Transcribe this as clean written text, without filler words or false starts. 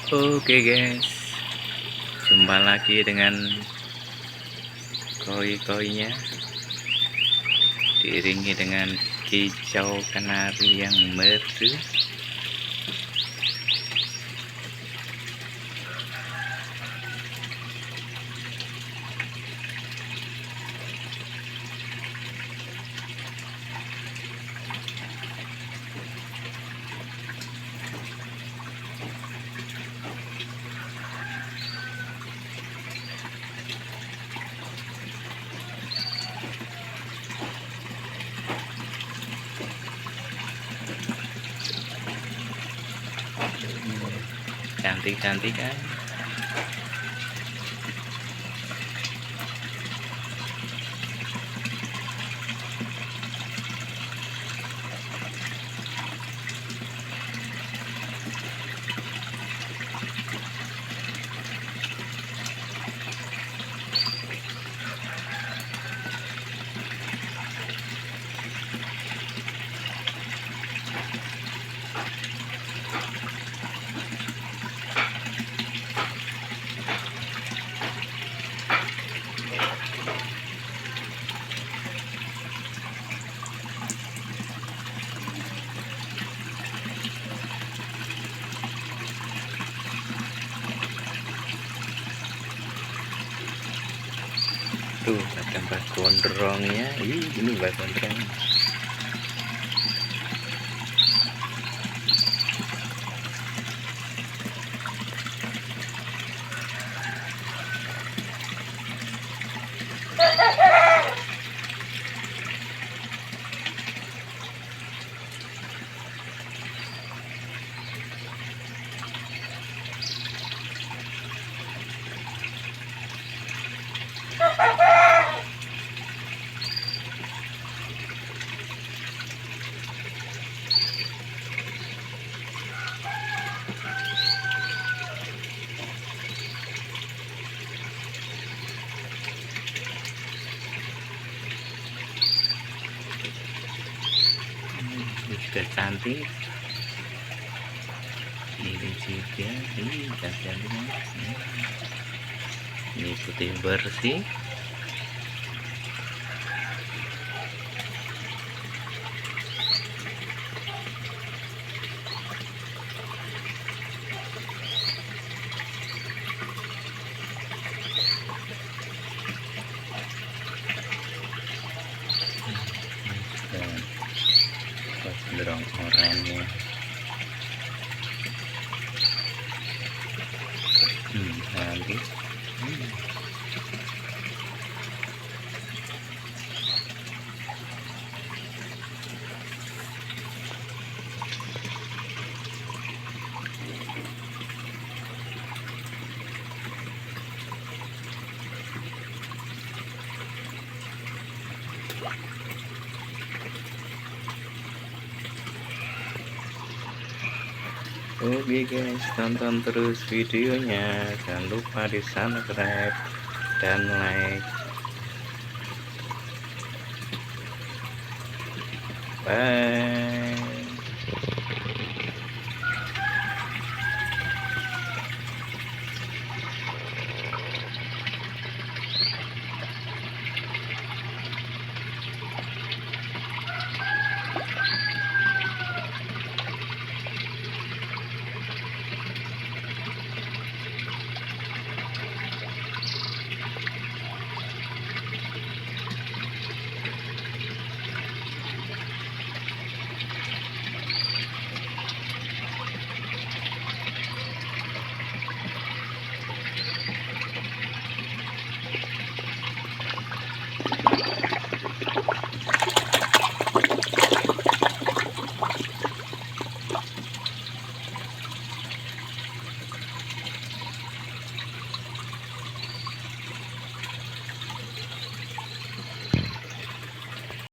Oke guys, jumpa lagi dengan koi-koinya, diiringi dengan kicau kenari yang merdu. Cantik-cantik kan? Tuh ada mbak gondrongnya. Ini mbak gondrong. Ini juga cantik. Ini juga, ini cantiknya. Ini putih bersih. Dan gondrong oranye. Cantik. Oke guys, tonton terus videonya, jangan lupa di subscribe dan like. Bye.